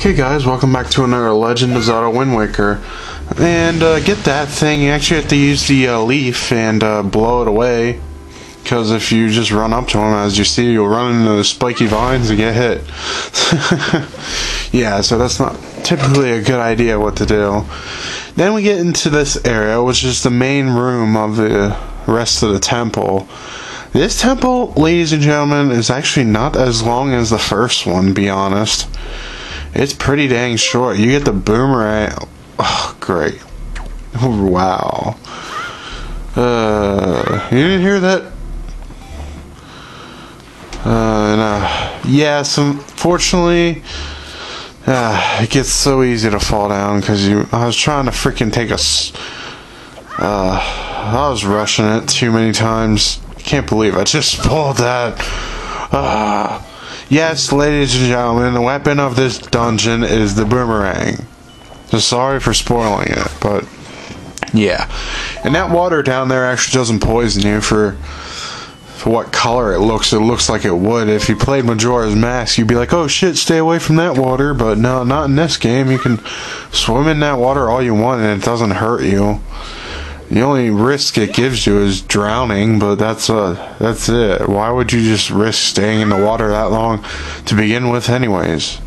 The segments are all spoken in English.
Okay guys, welcome back to another Legend of Zelda Wind Waker. And get that thing, you actually have to use the leaf and blow it away. Because if you just run up to him, as you see, you'll run into the spiky vines and get hit. Yeah, so that's not typically a good idea what to do. Then we get into this area, which is the main room of the rest of the temple. This temple, ladies and gentlemen, is actually not as long as the first one, to be honest. It's pretty dang short. You get the boomerang. Oh, great. Wow. You didn't hear that? No. Yes, unfortunately, it gets so easy to fall down because I was trying to freaking take I was rushing it too many times. I can't believe I just pulled that. Yes, ladies and gentlemen, the weapon of this dungeon is the boomerang. So sorry for spoiling it, but yeah. And that water down there actually doesn't poison you for what color it looks. It looks like it would. If you played Majora's Mask, you'd be like, oh shit, stay away from that water. But no, not in this game. You can swim in that water all you want and it doesn't hurt you. The only risk it gives you is drowning, but that's it. Why would you just risk staying in the water that long to begin with anyways?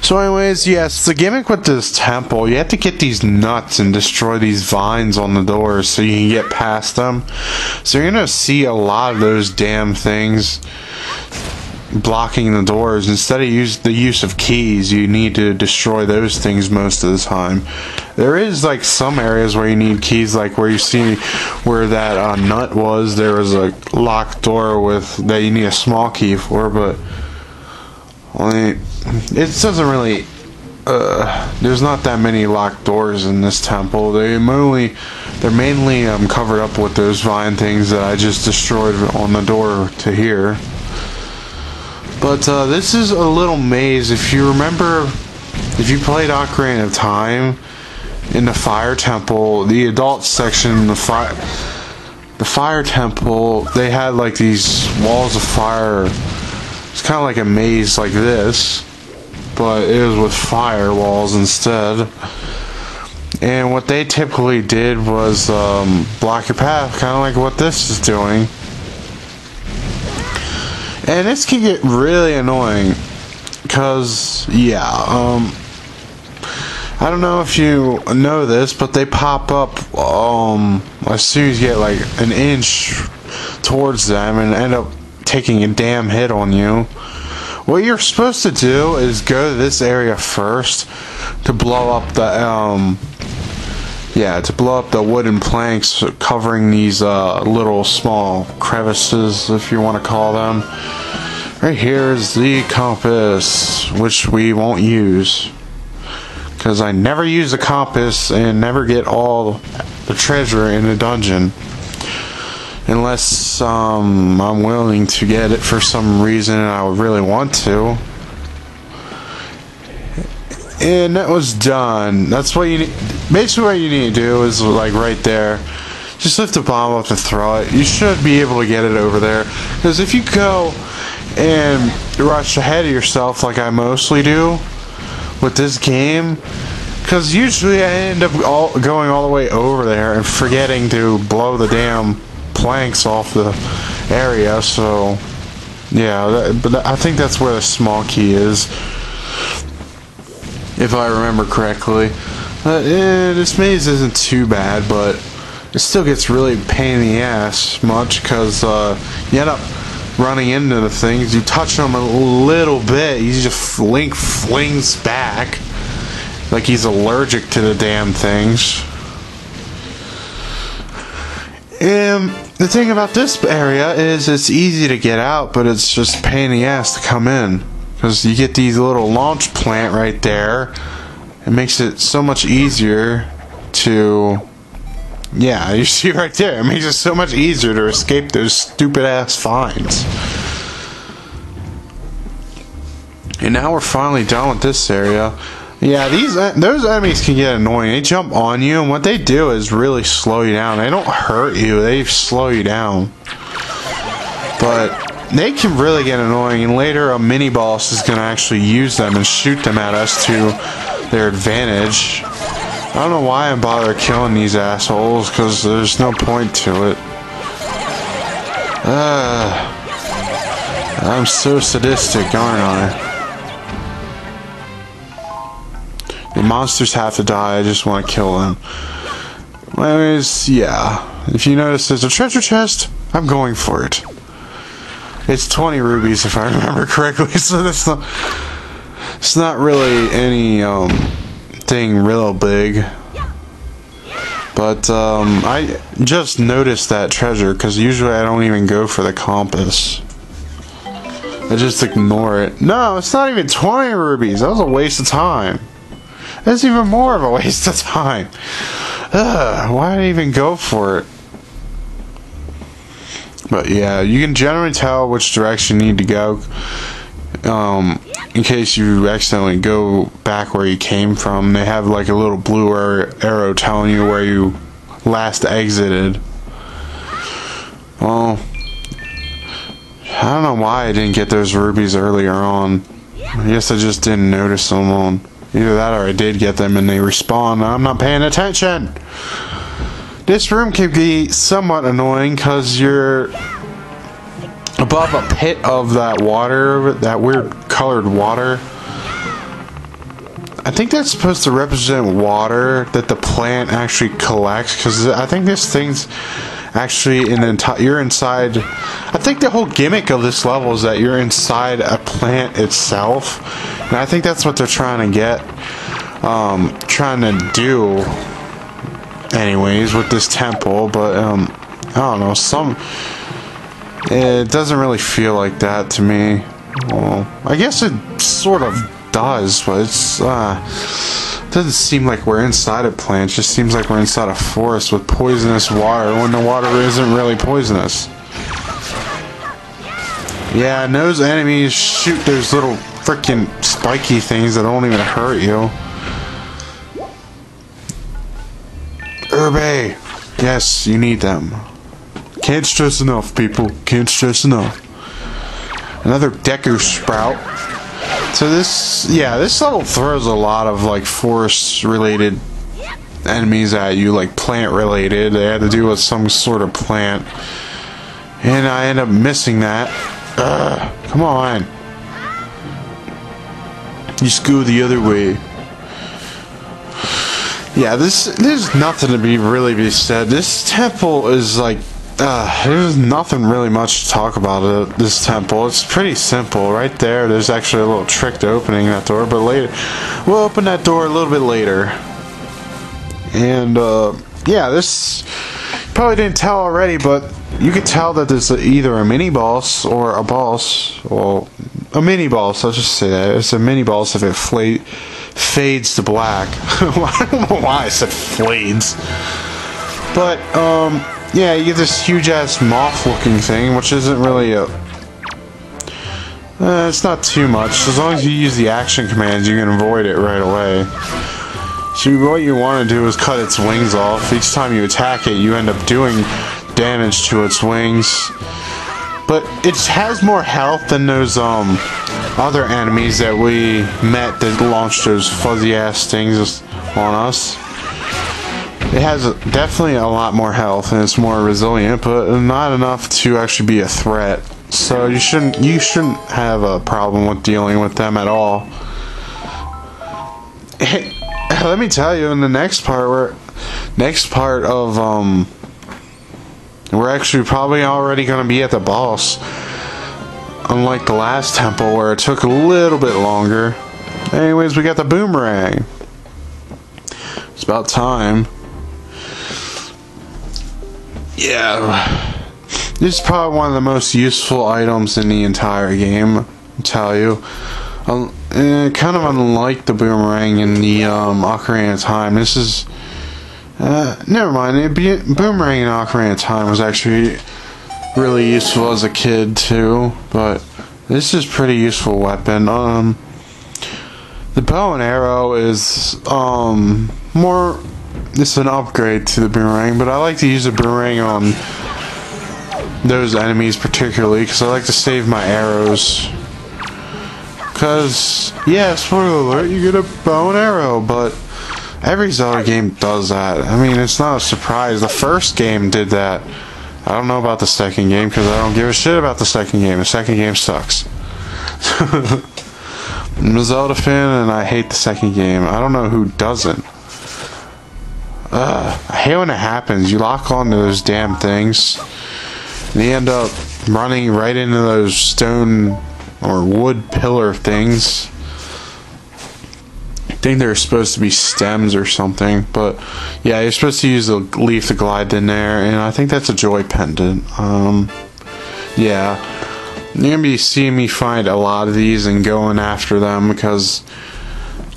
So anyways, yes, the gimmick with this temple, you have to get these nuts and destroy these vines on the doors so you can get past them. So you're going to see a lot of those damn things blocking the doors. Instead of the use of keys, you need to destroy those things most of the time. There is like some areas where you need keys, like where you see where that nut was. There was a locked door that you need a small key for, but it doesn't really. There's not that many locked doors in this temple. They're mainly covered up with those vine things that I just destroyed on the door to here. But this is a little maze. If you remember, if you played Ocarina of Time, in the fire temple, the adult section, the fire temple, they had like these walls of fire. It's kind of like a maze like this, but it was with fire walls instead. And what they typically did was block your path, kind of like what this is doing. And this can get really annoying, because, yeah, I don't know if you know this, but they pop up as soon as you get like an inch towards them and end up taking a damn hit on you. What you're supposed to do is go to this area first to blow up the wooden planks covering these little small crevices, if you want to call them. Right here is the compass, which we won't use, because I never use the compass and never get all the treasure in the dungeon unless I'm willing to get it for some reason and I would really want to. And that was done. That's what you need. Basically what you need to do is like right there, just lift the bomb up and throw it. You should be able to get it over there, because if you go and rush ahead of yourself like I mostly do with this game, because usually I end up going all the way over there and forgetting to blow the damn planks off the area. So yeah, but I think that's where the small key is, if I remember correctly. This maze isn't too bad, but it still gets really pain in the ass much, because you end up running into the things. You touch them a little bit, he just flings back like he's allergic to the damn things. And the thing about this area is it's easy to get out, but it's just a pain in the ass to come in, because you get these little launch plant right there. It makes it so much easier to, yeah, you see right there, it makes it so much easier to escape those stupid ass vines. And now we're finally done with this area. Yeah, those enemies can get annoying. They jump on you, and what they do is really slow you down. They don't hurt you, they slow you down. But they can really get annoying, and later a mini boss is gonna actually use them and shoot them at us to their advantage. I don't know why I bother killing these assholes, because there's no point to it. I'm so sadistic, aren't I? The monsters have to die, I just want to kill them. Anyways, yeah. If you notice there's a treasure chest, I'm going for it. It's 20 rubies if I remember correctly, so it's not really any thing real big. But I just noticed that treasure because usually I don't even go for the compass. I just ignore it. No, it's not even 20 rubies. That was a waste of time. That's even more of a waste of time. Why did I even go for it? But yeah, you can generally tell which direction you need to go. In case you accidentally go back where you came from, they have like a little blue arrow telling you where you last exited. Well, I don't know why I didn't get those rubies earlier on. I guess I just didn't notice them on. Either that or I did get them and they respawn and I'm not paying attention. This room can be somewhat annoying because you're above a pit of that water, that weird colored water. I think that's supposed to represent water that the plant actually collects, because I think this thing's actually you're inside. I think the whole gimmick of this level is that you're inside a plant itself, and I think that's what they're trying to do anyways with this temple. But I don't know, it doesn't really feel like that to me. Well, I guess it sort of does, but it's doesn't seem like we're inside a plant. It just seems like we're inside a forest with poisonous water when the water isn't really poisonous. Yeah, and those enemies shoot those little freaking spiky things that don't even hurt you. Herbe! Yes, you need them. Can't stress enough, people. Can't stress enough. Another deku sprout. So this level throws a lot of like forest related enemies at you, like plant related. They had to do with some sort of plant, and I end up missing that. Come on, you scoot the other way. Yeah, there's nothing to really be said. This temple is like there's nothing really much to talk about this temple. It's pretty simple. Right there, there's actually a little trick to opening that door, but later we'll open that door a little bit later. And yeah, this probably didn't tell already, but you can tell that there's either a mini boss or a boss. Well, a mini boss. I'll just say that it's a mini boss if it fades to black. I don't know why I said fades, but yeah, you get this huge-ass moth-looking thing, which isn't really it's not too much. As long as you use the action commands, you can avoid it right away. So what you want to do is cut its wings off. Each time you attack it, you end up doing damage to its wings. But it has more health than those other enemies that we met that launched those fuzzy-ass things on us. It has definitely a lot more health and it's more resilient, but not enough to actually be a threat. So you shouldn't have a problem with dealing with them at all. Hey, let me tell you, in the next part of we're actually probably already going to be at the boss. Unlike the last temple where it took a little bit longer. Anyways, we got the boomerang. It's about time. Yeah, this is probably one of the most useful items in the entire game, I'll tell you. Kind of unlike the boomerang in the Ocarina of Time. This is never mind. Boomerang in Ocarina of Time was actually really useful as a kid too, but this is pretty useful weapon. The bow and arrow is more. This is an upgrade to the boomerang, but I like to use the boomerang on those enemies particularly, because I like to save my arrows. Because, yeah, spoiler alert, you get a bow and arrow, but every Zelda game does that. I mean, it's not a surprise. The first game did that. I don't know about the second game, because I don't give a shit about the second game. The second game sucks. I'm a Zelda fan, and I hate the second game. I don't know who doesn't. I hate when it happens. You lock onto those damn things, and you end up running right into those stone or wood pillar things. I think they're supposed to be stems or something, but yeah, you're supposed to use a leaf to glide in there, and I think that's a joy pendant. Yeah, you're gonna be seeing me find a lot of these and going after them, because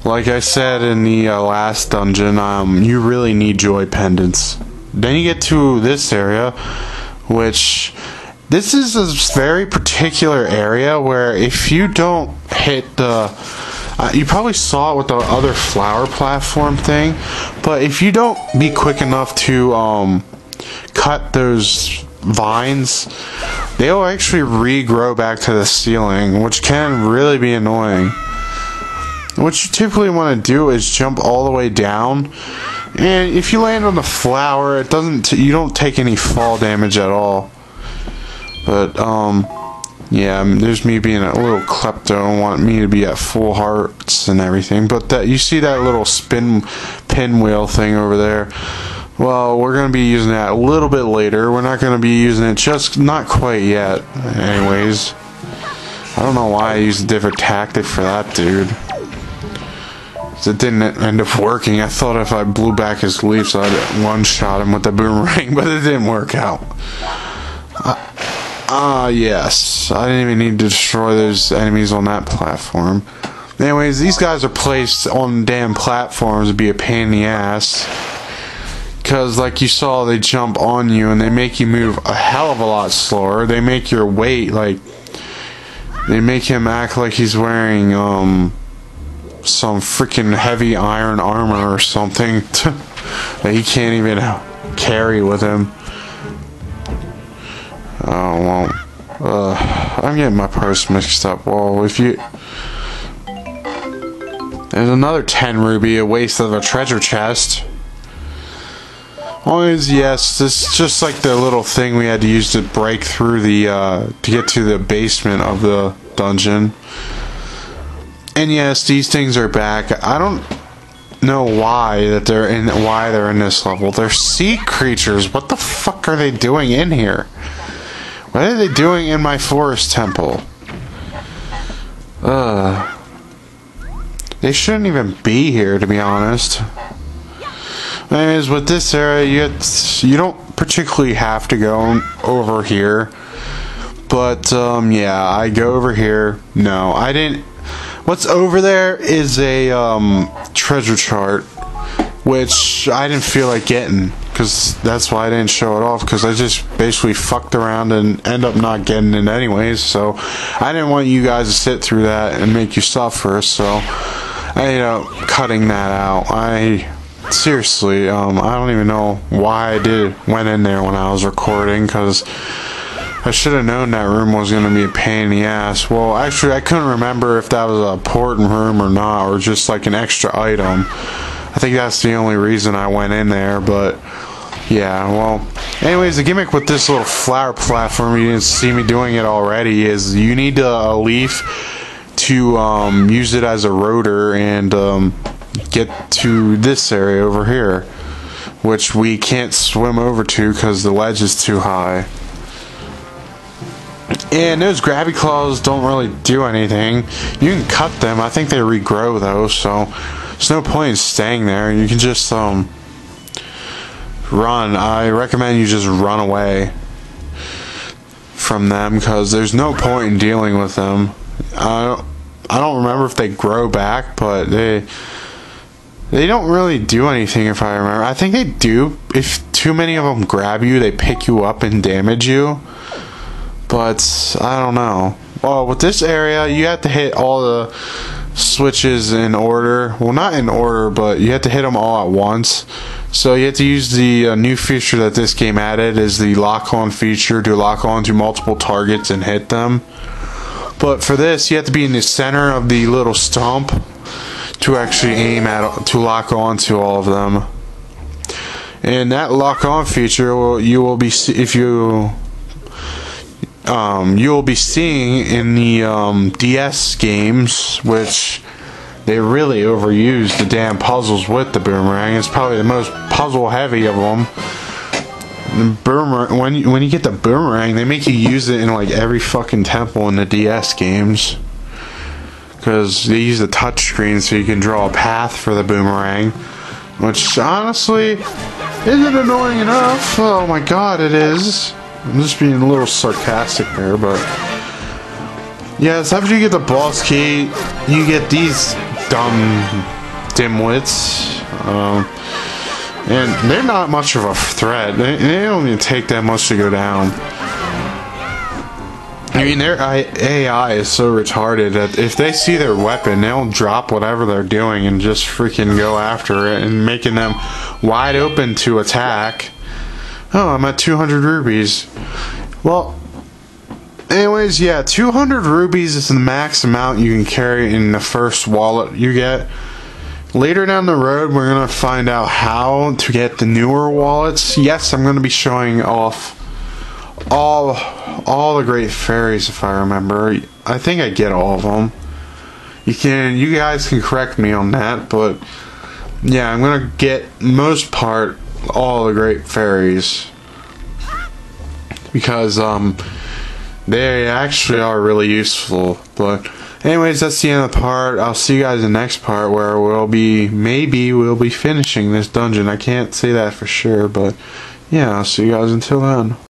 like I said in the last dungeon, you really need joy pendants. Then you get to this area, which this is a very particular area where if you don't hit the you probably saw it with the other flower platform thing, but if you don't be quick enough to cut those vines, they'll actually regrow back to the ceiling, which can really be annoying. What you typically want to do is jump all the way down, and if you land on the flower, it doesn't. You don't take any fall damage at all. But yeah, there's me being a little klepto and want me to be at full hearts and everything. But that you see that little pinwheel thing over there. Well, we're going to be using that a little bit later. We're not going to be using it just not quite yet. Anyways, I don't know why I used a different tactic for that dude. It didn't end up working. I thought if I blew back his leaves, I'd one-shot him with the boomerang, but it didn't work out. Yes. I didn't even need to destroy those enemies on that platform. Anyways, these guys are placed on damn platforms to be a pain in the ass. Because, like you saw, they jump on you and they make you move a hell of a lot slower. They make your weight, like, they make him act like he's wearing, some freaking heavy iron armor or something that he can't even carry with him. Oh, well, I'm getting my purse mixed up. Well, if you... There's another 10 ruby, a waste of a treasure chest. Always, yes, this is just like the little thing we had to use to break through the, to get to the basement of the dungeon. And yes, these things are back. I don't know why they're in this level. They're sea creatures. What the fuck are they doing in here? What are they doing in my forest temple? They shouldn't even be here, to be honest. Anyways, with this area, you don't particularly have to go over here. But, yeah, I go over here. No, I didn't. What's over there is a treasure chart, which I didn't feel like getting, because that's why I didn't show it off, because I just basically fucked around and end up not getting it anyways. So I didn't want you guys to sit through that and make you suffer, so I ended up cutting that out. Seriously, I don't even know why I went in there when I was recording, because I should have known that room was going to be a pain in the ass. Well, actually, I couldn't remember if that was an important room or not, or just like an extra item. I think that's the only reason I went in there, but yeah, well, anyways, the gimmick with this little flower platform, you didn't see me doing it already, is you need a leaf to use it as a rotor and get to this area over here, which we can't swim over to because the ledge is too high. And those grabby claws don't really do anything. You can cut them. I think they regrow though, so there's no point in staying there. You can just run. I recommend you just run away from them, because there's no point in dealing with them. I don't remember if they grow back, but they don't really do anything, if I remember. I think they do. If too many of them grab you, they pick you up and damage you. But I don't know. Well, with this area, you have to hit all the switches in order. Well, not in order, but you have to hit them all at once. So you have to use the new feature that this game added, is the lock-on feature, to lock on to multiple targets and hit them. But for this, you have to be in the center of the little stump to actually aim at, to lock on to all of them. And that lock-on feature, you will be seeing in the DS games, which they really overuse the damn puzzles with the boomerang. It's probably the most puzzle heavy of them. The boomerang, when you get the boomerang, they make you use it in like every fucking temple in the DS games, because they use the touchscreen so you can draw a path for the boomerang, which honestly isn't annoying enough. Oh my god, it is. I'm just being a little sarcastic there, but yes, after you get the boss key, you get these dumb dimwits, and they're not much of a threat. They don't even take that much to go down. I mean, their AI is so retarded that if they see their weapon, they'll drop whatever they're doing and just freaking go after it, and making them wide open to attack. Oh, I'm at 200 rubies. Well, anyways, yeah, 200 rubies is the max amount you can carry in the first wallet you get. Later down the road, we're going to find out how to get the newer wallets. Yes, I'm going to be showing off all the great fairies, if I remember. I think I get all of them. You guys can correct me on that, but yeah, I'm going to get most part all the great fairies, because they actually are really useful. But anyways, that's the end of the part. I'll see you guys in the next part, where maybe we'll be finishing this dungeon. I can't say that for sure, but yeah, I'll see you guys until then.